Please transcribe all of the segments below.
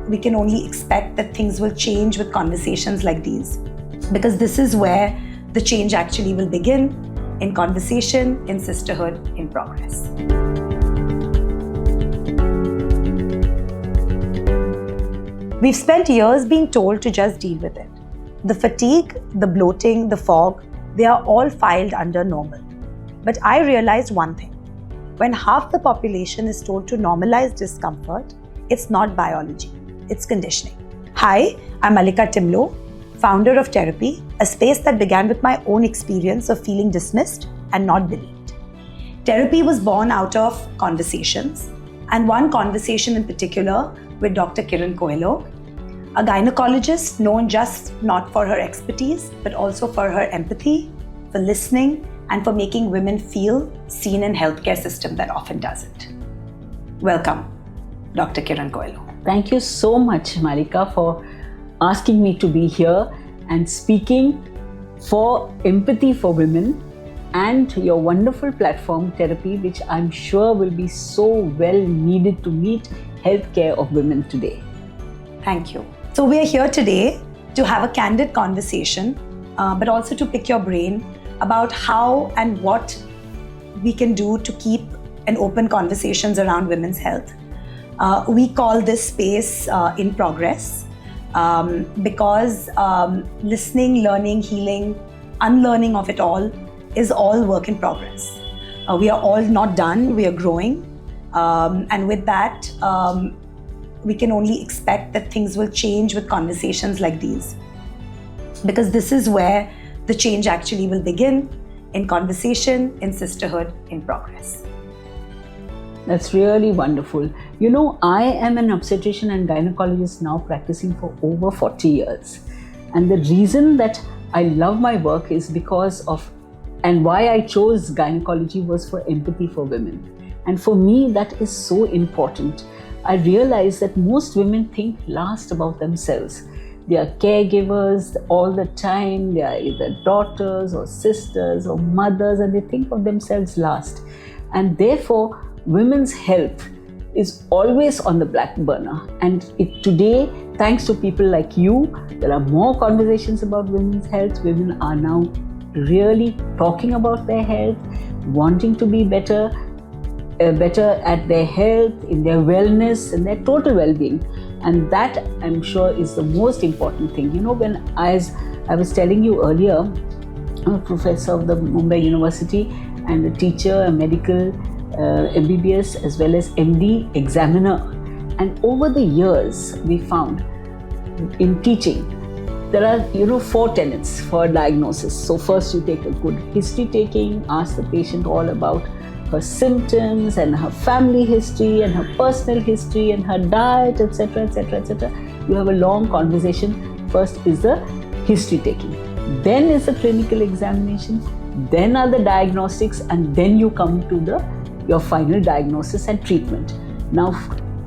we can only expect that things will change with conversations like these. Because this is where the change actually will begin, in conversation, in sisterhood, in progress. We've spent years being told to just deal with it. The fatigue, the bloating, the fog, they are all filed under normal. But I realized one thing. When half the population is told to normalize discomfort, it's not biology, it's conditioning. Hi, I'm Malika Timlo, founder of Therapy, a space that began with my own experience of feeling dismissed and not believed. Therapy was born out of conversations, and one conversation in particular with Dr. Kiran Coelho, a gynecologist known just not for her expertise, but also for her empathy, for listening, and for making women feel seen in healthcare system that often doesn't. Welcome, Dr. Kiran Coelho. Thank you so much, Malika, for asking me to be here and speaking for empathy for women and your wonderful platform, Therapy, which I'm sure will be so well needed to meet healthcare of women today. Thank you. So we are here today to have a candid conversation, but also to pick your brain about how and what we can do to keep an open conversations around women's health. We call this space in progress because listening, learning, healing, unlearning of it all is all work in progress. We are all not done, we are growing. And with that, we can only expect that things will change with conversations like these. Because this is where the change actually will begin, in conversation, in sisterhood, in progress. That's really wonderful. You know, I am an obstetrician and gynecologist now practicing for over 40 years. And the reason that I love my work is because of, and why I chose gynecology was for empathy for women. And for me, that is so important. I realized that most women think last about themselves. They are caregivers all the time. They are either daughters or sisters or mothers, and they think of themselves last. And therefore, women's health is always on the back burner. And today, thanks to people like you, there are more conversations about women's health. Women are now really talking about their health, wanting to be better at their health, in their wellness, and their total well-being. And that, I'm sure, is the most important thing. You know, when as I was telling you earlier, I'm a professor of the Mumbai University and a teacher, a medical MBBS as well as MD examiner. And over the years, we found in teaching, there are 4 tenets for a diagnosis. So first you take a good history taking, ask the patient all about her symptoms and her family history and her personal history and her diet, etc., etc., etc. You have a long conversation. First is the history taking. Then is the clinical examination. Then are the diagnostics, and then you come to your final diagnosis and treatment. Now,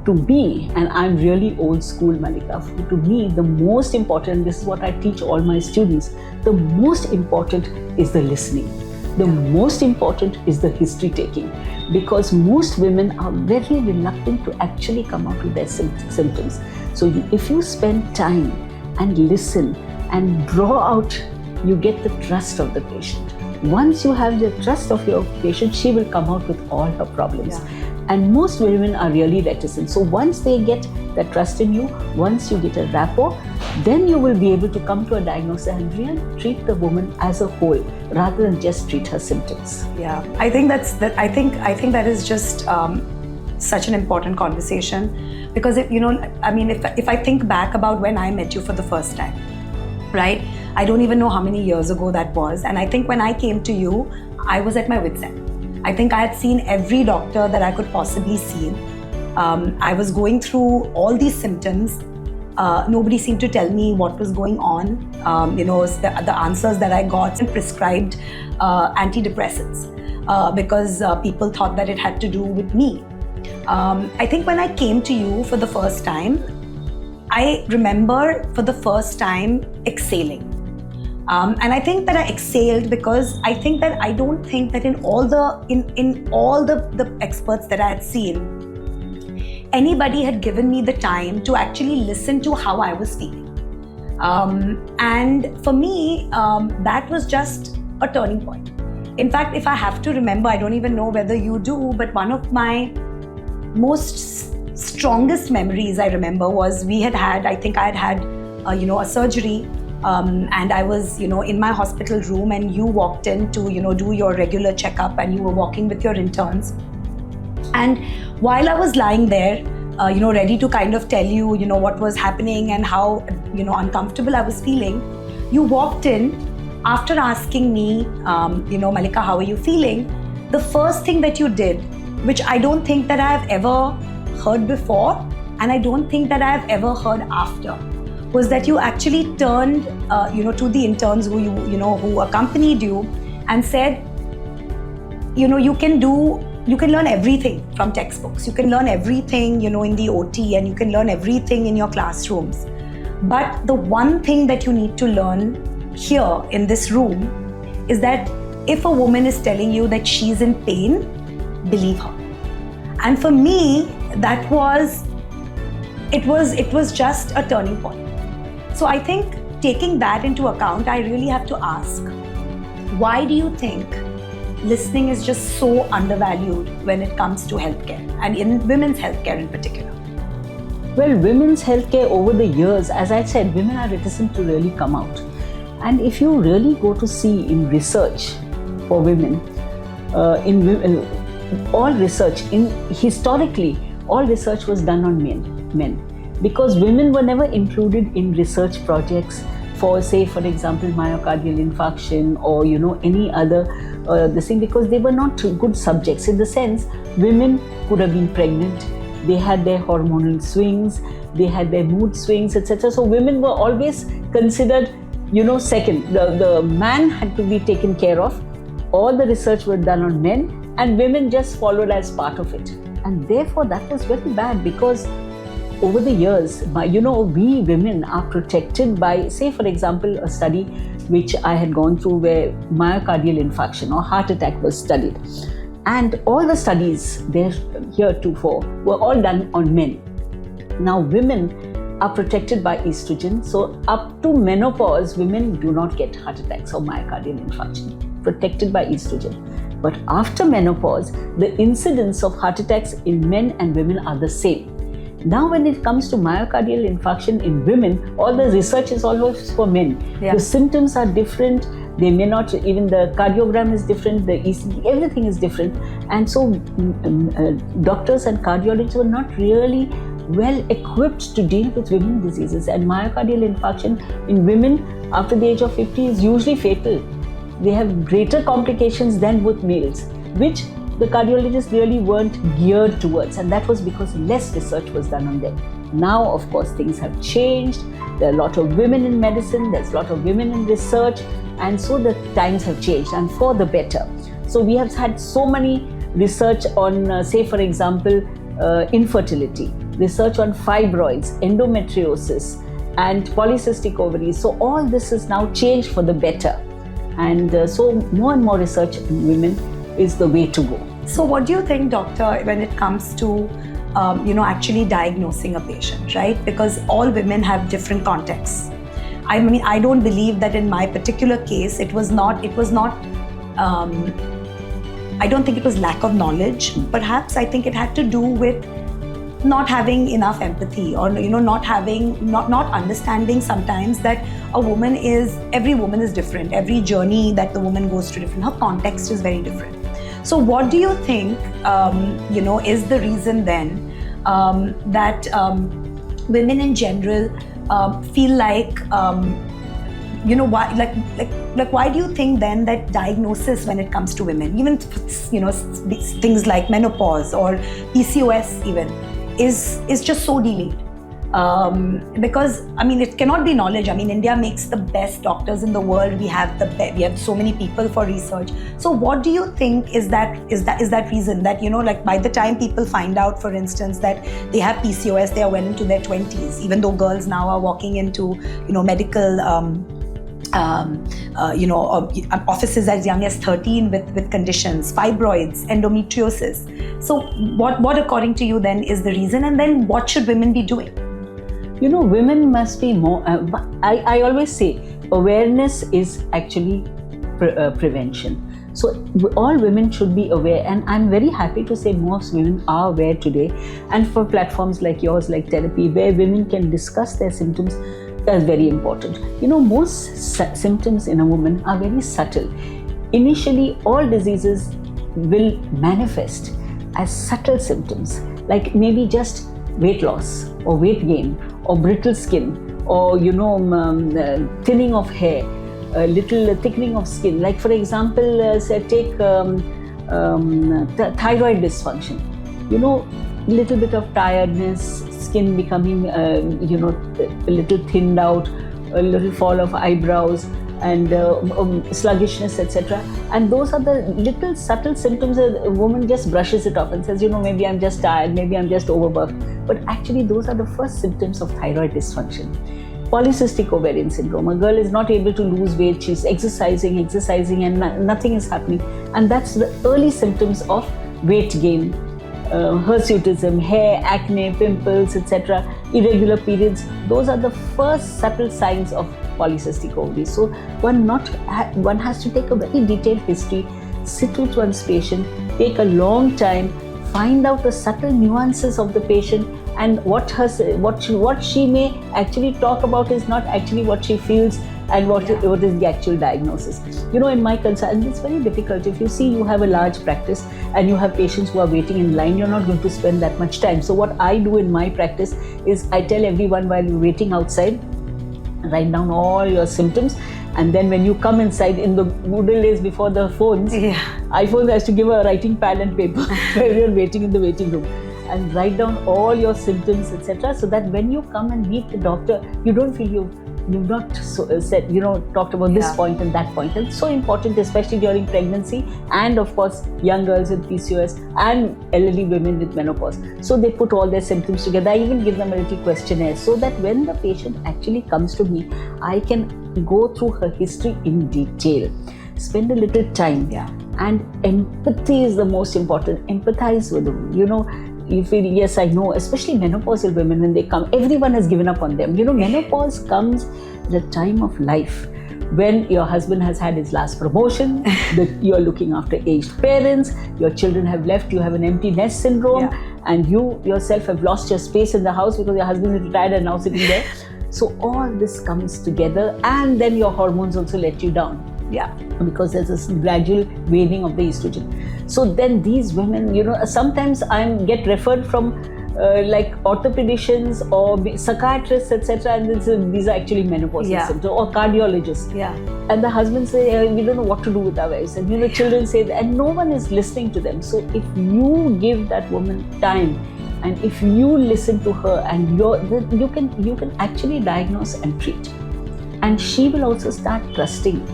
to me, and I'm really old school, Malika, to me, the most important, this is what I teach all my students, the most important is the listening. The most important is the history taking, because most women are very reluctant to actually come out with their symptoms. So if you spend time and listen and draw out, you get the trust of the patient. Once you have the trust of your patient, she will come out with all her problems. Yeah. And most women are really reticent. So once they get that trust in you, once you get a rapport, then you will be able to come to a diagnosis and really treat the woman as a whole, rather than just treat her symptoms. Yeah, I think I think that is just such an important conversation, because if I think back about when I met you for the first time, right? I don't even know how many years ago that was, and I think when I came to you, I was at my wit's end. I think I had seen every doctor that I could possibly see. I was going through all these symptoms. Nobody seemed to tell me what was going on. The answers that I got and prescribed antidepressants because people thought that it had to do with me. I think when I came to you for the first time, I remember for the first time exhaling. And I think that I exhaled because I think that I don't think that in all the experts that I had seen, anybody had given me the time to actually listen to how I was feeling. And for me, that was just a turning point. In fact, if I have to remember, I don't even know whether you do, but one of my most strongest memories I remember was I think I had a surgery, and I was, in my hospital room, and you walked in to, do your regular checkup, and you were walking with your interns. And while I was lying there, ready to kind of tell you, what was happening and how, uncomfortable I was feeling, you walked in after asking me, Mallika, how are you feeling? The first thing that you did, which I don't think that I have ever heard before, and I don't think that I have ever heard after, was that you actually turned, to the interns who accompanied you and said, you can learn everything from textbooks. You can learn everything, in the OT, and you can learn everything in your classrooms. But the one thing that you need to learn here in this room is that if a woman is telling you that she's in pain, believe her. And for me, it was just a turning point. So I think taking that into account, I really have to ask, why do you think listening is just so undervalued when it comes to healthcare, and in women's healthcare in particular? Well, women's healthcare over the years, as I said, women are reticent to really come out. And if you really go to see in research for women, historically, all research was done on men, because women were never included in research projects for, say, for example, myocardial infarction or, any other this thing, because they were not good subjects, in the sense women could have been pregnant, they had their hormonal swings, they had their mood swings, etc. So women were always considered, second. The man had to be taken care of. All the research was done on men, and women just followed as part of it. And therefore, that was very bad, because over the years, we women are protected by, say, for example, a study which I had gone through where myocardial infarction or heart attack was studied. And all the studies there heretofore were all done on men. Now, women are protected by estrogen. So up to menopause, women do not get heart attacks or myocardial infarction, protected by estrogen. But after menopause, the incidence of heart attacks in men and women are the same. Now, when it comes to myocardial infarction in women, all the research is always for men. Yeah. The symptoms are different. They may not, even the cardiogram is different, the ECG, everything is different. And so doctors and cardiologists were not really well equipped to deal with women's diseases. And myocardial infarction in women after the age of 50 is usually fatal. They have greater complications than with males, which the cardiologists really weren't geared towards, and that was because less research was done on them. Now, of course, things have changed. There are a lot of women in medicine, there's a lot of women in research, and so the times have changed, and for the better. So we have had so many research on, say, for example, infertility, research on fibroids, endometriosis, and polycystic ovaries. So all this is now changed for the better. And so more and more research in women is the way to go. So what do you think, doctor, when it comes to actually diagnosing a patient, right? Because all women have different contexts. I mean, I don't believe that in my particular case, I don't think it was lack of knowledge. Perhaps I think it had to do with not having enough empathy, or not understanding sometimes that every woman is different. Every journey that the woman goes through different. Her context is very different. So what do you think, is the reason then that women in general feel like, why do you think then that diagnosis when it comes to women, even, things like menopause or PCOS even, is just so delayed? Because I mean, it cannot be knowledge. I mean, India makes the best doctors in the world. We have so many people for research. So what do you think is that reason that by the time people find out, for instance, that they have PCOS, they are well into their 20s, even though girls now are walking into medical offices as young as 13 with conditions, fibroids, endometriosis. So what according to you then is the reason, and then what should women be doing? Women must be more, I always say awareness is actually prevention. So all women should be aware, and I'm very happy to say most women are aware today. And for platforms like yours, like therapy, where women can discuss their symptoms, that's very important. Most symptoms in a woman are very subtle. Initially, all diseases will manifest as subtle symptoms, like maybe just weight loss or weight gain or brittle skin or thinning of hair, a little thickening of skin. Like for example, say take thyroid dysfunction. Little bit of tiredness, skin becoming a little thinned out, a little fall of eyebrows, and sluggishness, etc. And those are the little subtle symptoms. A woman just brushes it off and says, maybe I'm just tired, maybe I'm just overworked. But actually, those are the first symptoms of thyroid dysfunction. Polycystic ovarian syndrome. A girl is not able to lose weight. She's exercising, and nothing is happening. And that's the early symptoms of weight gain. Hirsutism, hair, acne, pimples, etc., irregular periods. Those are the first subtle signs of polycystic ovaries. So one has to take a very detailed history, sit with one's patient, take a long time, find out the subtle nuances of the patient, and what she may actually talk about is not actually what she feels, and what is the actual diagnosis. In my consult, it's very difficult. If you see you have a large practice and you have patients who are waiting in line, you're not going to spend that much time. So what I do in my practice is I tell everyone while you're waiting outside, write down all your symptoms, and then when you come inside, in the good days before the phones, iPhone has to give a writing pad and paper where you're waiting in the waiting room, and write down all your symptoms, etc., so that when you come and meet the doctor, you don't feel you've not talked about this point and that point. And it's so important, especially during pregnancy, and of course young girls with PCOS and elderly women with menopause. So they put all their symptoms together. I even give them a little questionnaire, so that when the patient actually comes to me, I can go through her history in detail, spend a little time. And empathy is the most important. Empathize with them. You feel, yes, I know, especially menopausal women, when they come, everyone has given up on them. Menopause comes at a time of life when your husband has had his last promotion, you're looking after aged parents, your children have left, you have an empty nest syndrome, and you yourself have lost your space in the house because your husband is retired and now sitting there. So all this comes together, and then your hormones also let you down. Because there's this gradual waning of the estrogen. So then these women, sometimes I get referred from like orthopedicians or psychiatrists, etc., and these are actually menopausal symptoms, or cardiologists. And the husbands say, we don't know what to do with our wives, and the children say that, and no one is listening to them. So if you give that woman time, and if you listen to her, and you can actually diagnose and treat, and she will also start trusting.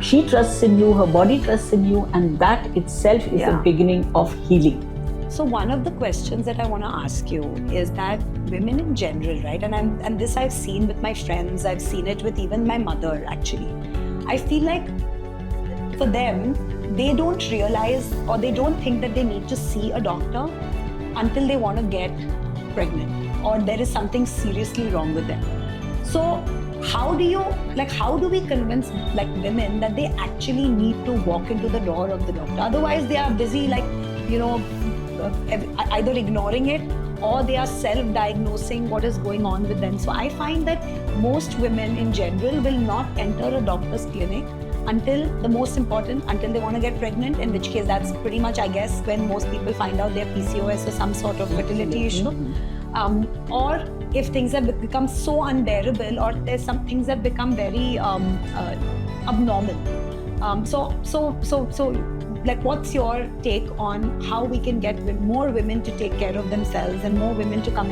She trusts in you, her body trusts in you, and that itself is the beginning of healing. So one of the questions that I want to ask you is that women in general, right? And this I've seen with my friends, I've seen it with even my mother actually. I feel like for them, they don't realize, or they don't think that they need to see a doctor until they want to get pregnant, or there is something seriously wrong with them. So how do we convince women that they actually need to walk into the door of the doctor? Otherwise they are busy either ignoring it, or they are self-diagnosing what is going on with them. So I find that most women in general will not enter a doctor's clinic until they want to get pregnant, in which case that's pretty much, I guess, when most people find out they have PCOS or some sort of fertility issue. Or if things have become so unbearable, or there's some things that become very abnormal. So what's your take on how we can get more women to take care of themselves and more women to come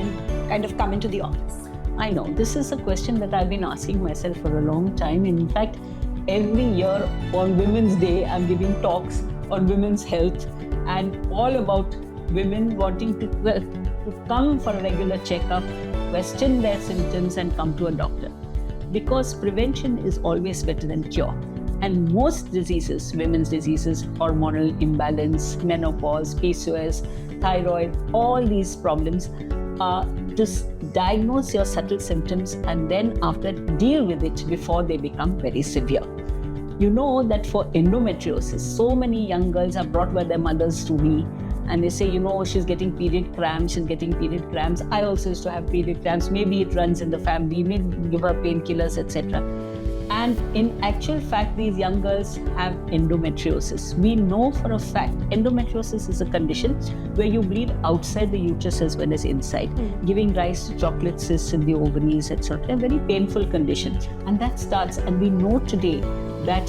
into the office? I know this is a question that I've been asking myself for a long time. In fact, every year on Women's Day, I'm giving talks on women's health, and all about women wanting to come for a regular checkup, question their symptoms, and come to a doctor. because prevention is always better than cure. And most diseases, women's diseases, hormonal imbalance, menopause, PCOS, thyroid, all these problems are to diagnose your subtle symptoms and then after deal with it before they become very severe. You know that for endometriosis, so many young girls are brought by their mothers to me and they say, she's getting period cramps, I also used to have period cramps, maybe it runs in the family, maybe give her painkillers, etc. And in actual fact, these young girls have endometriosis. We know for a fact endometriosis is a condition where you bleed outside the uterus as well as inside, giving rise to chocolate cysts in the ovaries, etc. A very painful condition. And that starts, and we know today that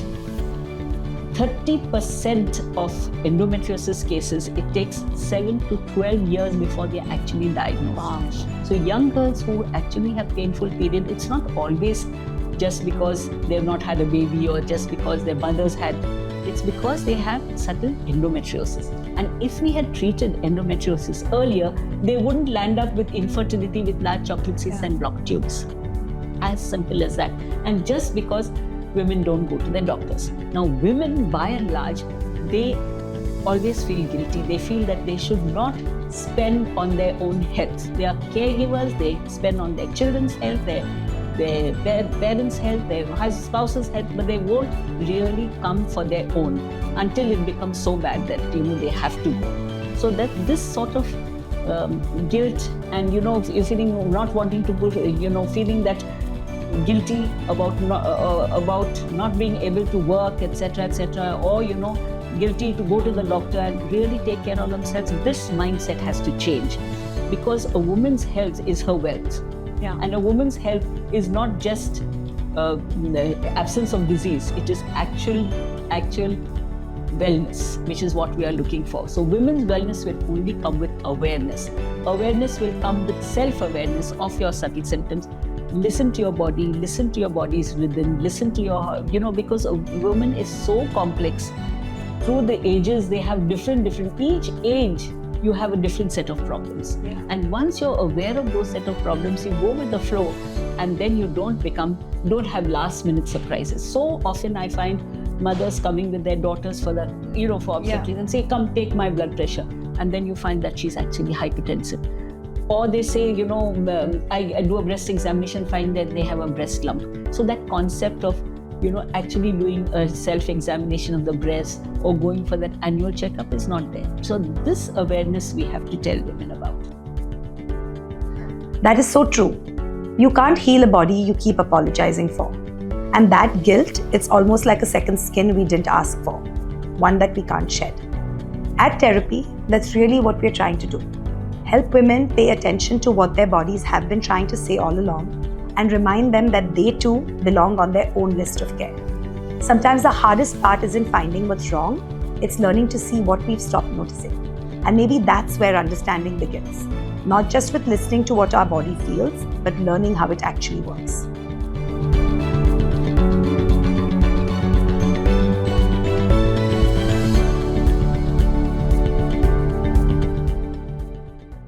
30% of endometriosis cases, it takes 7 to 12 years before they are actually diagnosed. Wow. So young girls who actually have painful period, it's not always just because they've not had a baby or just because their mothers had, it's because they have subtle endometriosis. And if we had treated endometriosis earlier, they wouldn't land up with infertility with large chocolate cysts and blocked tubes. As simple as that. And just because women don't go to their doctors. Now, women by and large, they always feel guilty. They feel that they should not spend on their own health. They are caregivers, they spend on their children's health, their parents' health, their spouse's health, but they won't really come for their own until it becomes so bad that they have to go. So that this sort of guilt and you're feeling not wanting to go, feeling that guilty about not being able to work, etc., or guilty to go to the doctor and really take care of themselves. This mindset has to change because a woman's health is her wealth. Yeah. And a woman's health is not just the absence of disease, it is actual wellness, which is what we are looking for. So women's wellness will only come with awareness. Awareness will come with self-awareness of your subtle symptoms. Listen to your body, listen to your body's rhythm, listen to your, because a woman is so complex. Through the ages, they have different, each age, you have a different set of problems. Yeah. And once you're aware of those set of problems, you go with the flow and then you don't have last minute surprises. So often I find mothers coming with their daughters for obstetrics and say, come take my blood pressure. And then you find that she's actually hypertensive. Or they say, I do a breast examination, find that they have a breast lump. So that concept of, actually doing a self-examination of the breast or going for that annual checkup is not there. So this awareness we have to tell women about. That is so true. You can't heal a body you keep apologizing for. And that guilt, it's almost like a second skin we didn't ask for, one that we can't shed. At Therapy, that's really what we're trying to do. Help women pay attention to what their bodies have been trying to say all along and remind them that they too belong on their own list of care. Sometimes the hardest part isn't finding what's wrong, it's learning to see what we've stopped noticing. And maybe that's where understanding begins. Not just with listening to what our body feels, but learning how it actually works.